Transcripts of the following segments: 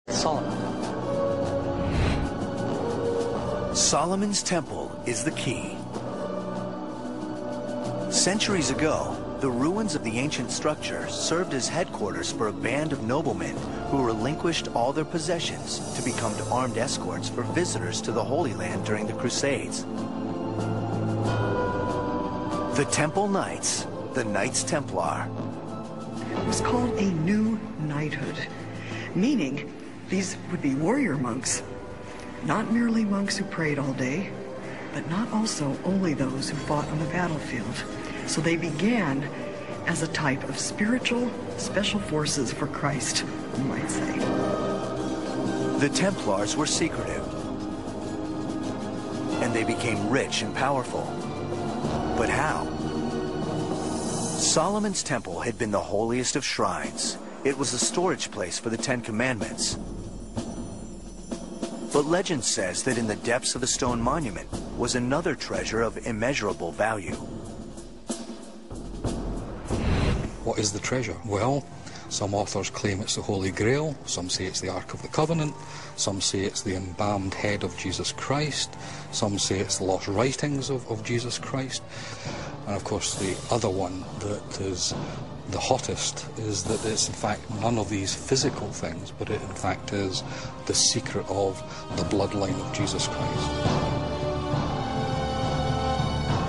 Soloman. Solomon's temple is the key. Centuries ago, the ruins of the ancient structure served as headquarters for a band of noblemen who relinquished all their possessions to become armed escorts for visitors to the Holy Land during the Crusades. The Temple Knights, the Knights Templar. It was called a new knighthood, meaning these would be warrior monks, not merely monks who prayed all day, but not also only those who fought on the battlefield. So they began as a type of spiritual special forces for Christ, you might say. The Templars were secretive, and they became rich and powerful. But how? Solomon's temple had been the holiest of shrines. It was a storage place for the Ten Commandments. But legend says that in the depths of a stone monument was another treasure of immeasurable value. What is the treasure? Well, some authors claim it's the Holy Grail, some say it's the Ark of the Covenant, some say it's the embalmed head of Jesus Christ, some say it's the lost writings of Jesus Christ. And of course the other one that is the hottest is that it's in fact none of these physical things, but it in fact is the secret of the bloodline of Jesus Christ.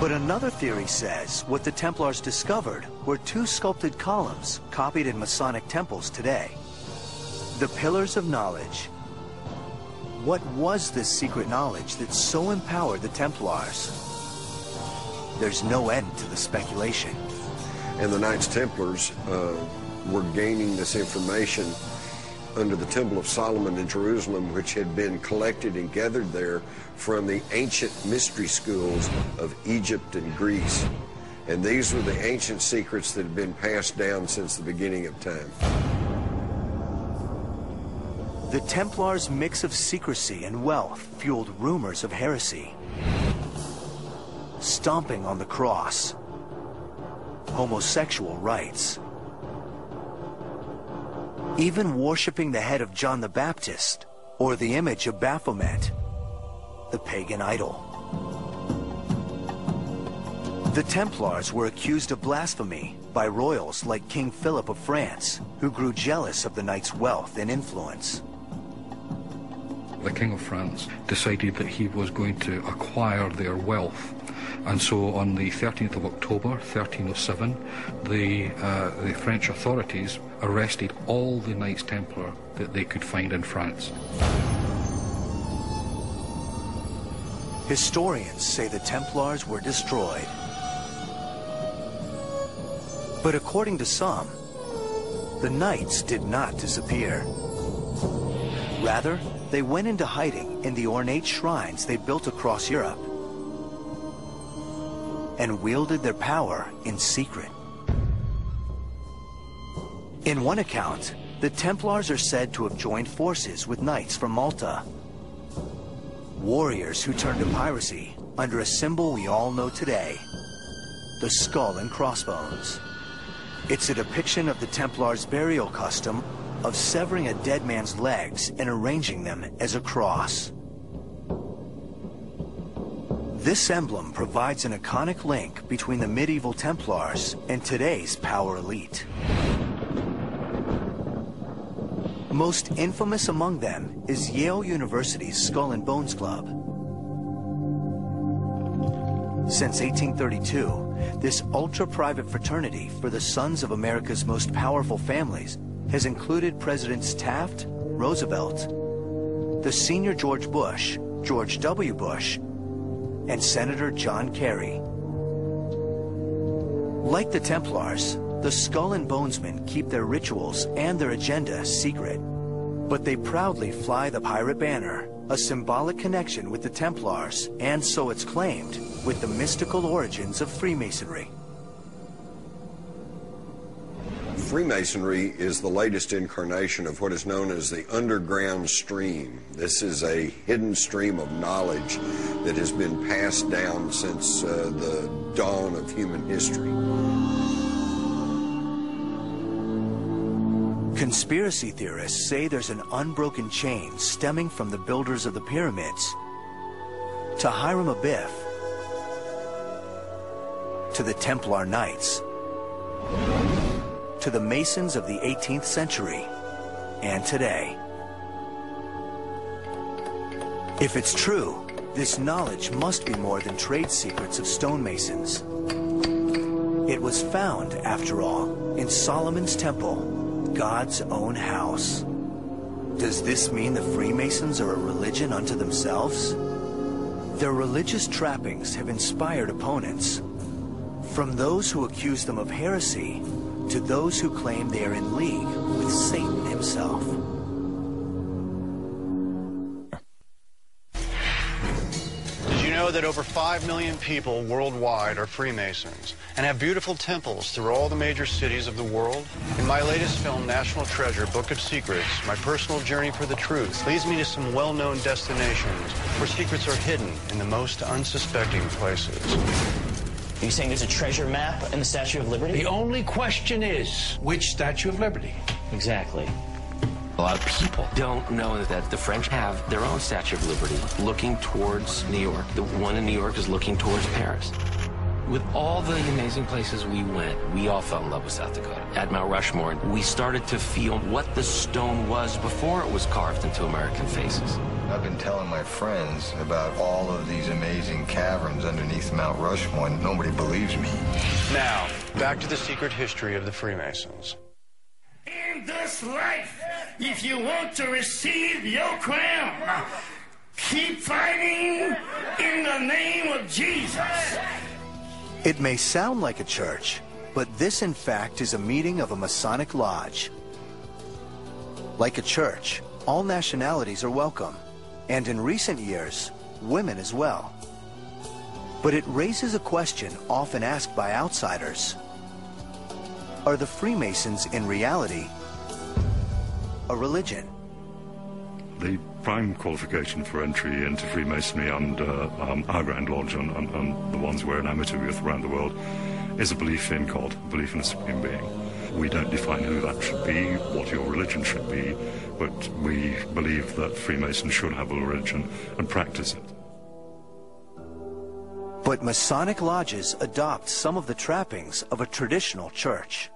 But another theory says what the Templars discovered were two sculpted columns copied in Masonic temples today. The Pillars of Knowledge. What was this secret knowledge that so empowered the Templars? There's no end to the speculation. And the Knights Templars were gaining this information under the Temple of Solomon in Jerusalem, which had been collected and gathered there from the ancient mystery schools of Egypt and Greece. And these were the ancient secrets that had been passed down since the beginning of time. The Templars' mix of secrecy and wealth fueled rumors of heresy. Stomping on the cross. Homosexual rites. Even worshipping the head of John the Baptist, or the image of Baphomet, the pagan idol. The Templars were accused of blasphemy by royals like King Philip of France, who grew jealous of the Knights' wealth and influence. The King of France decided that he was going to acquire their wealth. And so on the 13th of October, 1307, the French authorities arrested all the Knights Templar that they could find in France. Historians say the Templars were destroyed. But according to some, the Knights did not disappear. Rather, they went into hiding in the ornate shrines they built across Europe and wielded their power in secret. In one account, the Templars are said to have joined forces with knights from Malta, warriors who turned to piracy under a symbol we all know today, the skull and crossbones. It's a depiction of the Templars' burial custom of severing a dead man's legs and arranging them as a cross. This emblem provides an iconic link between the medieval Templars and today's power elite. Most infamous among them is Yale University's Skull and Bones Club. Since 1832, this ultra-private fraternity for the sons of America's most powerful families has included Presidents Taft, Roosevelt, the senior George Bush, George W. Bush, and Senator John Kerry. Like the Templars, the Skull and Bonesmen keep their rituals and their agenda secret, but they proudly fly the pirate banner, a symbolic connection with the Templars, and so it's claimed, with the mystical origins of Freemasonry. Freemasonry is the latest incarnation of what is known as the underground stream. This is a hidden stream of knowledge that has been passed down since the dawn of human history. Conspiracy theorists say there's an unbroken chain stemming from the builders of the pyramids to Hiram Abiff to the Templar Knights to the Masons of the 18th century and today. If it's true, this knowledge must be more than trade secrets of stonemasons. It was found, after all, in Solomon's temple, God's own house. Does this mean the Freemasons are a religion unto themselves? Their religious trappings have inspired opponents, from those who accuse them of heresy to those who claim they are in league with Satan himself. Did you know that over 5 million people worldwide are Freemasons and have beautiful temples through all the major cities of the world? In my latest film, National Treasure, Book of Secrets, my personal journey for the truth leads me to some well-known destinations where secrets are hidden in the most unsuspecting places. Are you saying there's a treasure map in the Statue of Liberty? The only question is, which Statue of Liberty? Exactly. A lot of people don't know that the French have their own Statue of Liberty looking towards New York. The one in New York is looking towards Paris. With all the amazing places we went, we all fell in love with South Dakota. At Mount Rushmore, we started to feel what the stone was before it was carved into American faces. I've been telling my friends about all of these amazing caverns underneath Mount Rushmore, and nobody believes me. Now, back to the secret history of the Freemasons. In this life, if you want to receive your crown, keep fighting in the name of Jesus. It may sound like a church, but this in fact is a meeting of a Masonic lodge. Like a church, all nationalities are welcome, and in recent years, women as well. But it raises a question often asked by outsiders. Are the Freemasons in reality a religion? The prime qualification for entry into Freemasonry and our Grand Lodge and the ones we're enamored with around the world is a belief in God, a belief in a supreme being. We don't define who that should be, what your religion should be, but we believe that Freemasons should have a religion and practice it. But Masonic lodges adopt some of the trappings of a traditional church.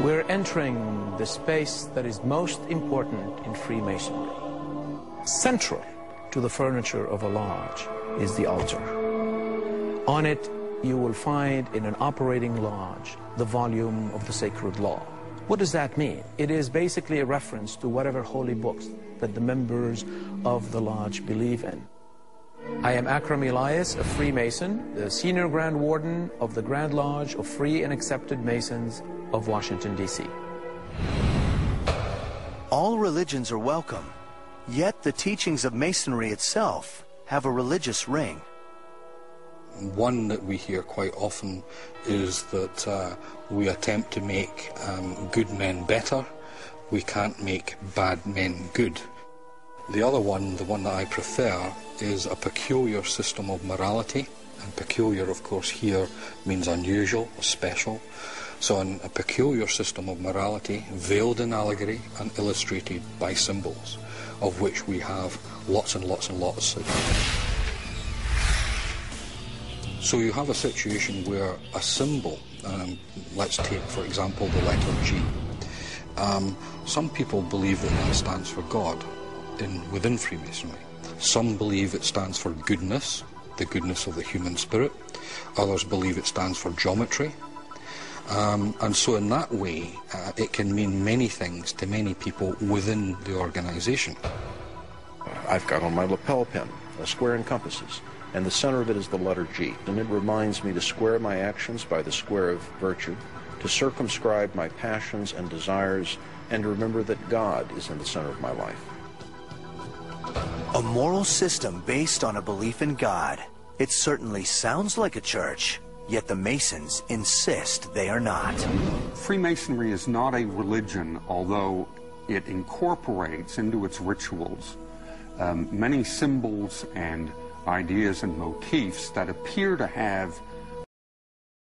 We're entering the space that is most important in Freemasonry. Central to the furniture of a lodge is the altar. On it, you will find in an operating lodge the volume of the sacred law. What does that mean? It is basically a reference to whatever holy books that the members of the lodge believe in. I am Akram Elias, a Freemason, the Senior Grand Warden of the Grand Lodge of Free and Accepted Masons of Washington, D.C. All religions are welcome, yet the teachings of Masonry itself have a religious ring. One that we hear quite often is that we attempt to make good men better. We can't make bad men good. The other one, the one that I prefer, is a peculiar system of morality. And peculiar, of course, here means unusual or special. So a peculiar system of morality, veiled in allegory and illustrated by symbols, of which we have lots and lots and lots. So you have a situation where a symbol, let's take, for example, the letter G. Some people believe that that stands for God within Freemasonry. Some believe it stands for goodness, the goodness of the human spirit. Others believe it stands for geometry. And so in that way, it can mean many things to many people within the organization. I've got on my lapel pin a square and compasses, and the center of it is the letter G. And it reminds me to square my actions by the square of virtue, to circumscribe my passions and desires, and to remember that God is in the center of my life. A moral system based on a belief in God. It certainly sounds like a church, yet the Masons insist they are not. Freemasonry is not a religion, although it incorporates into its rituals many symbols and ideas and motifs that appear to have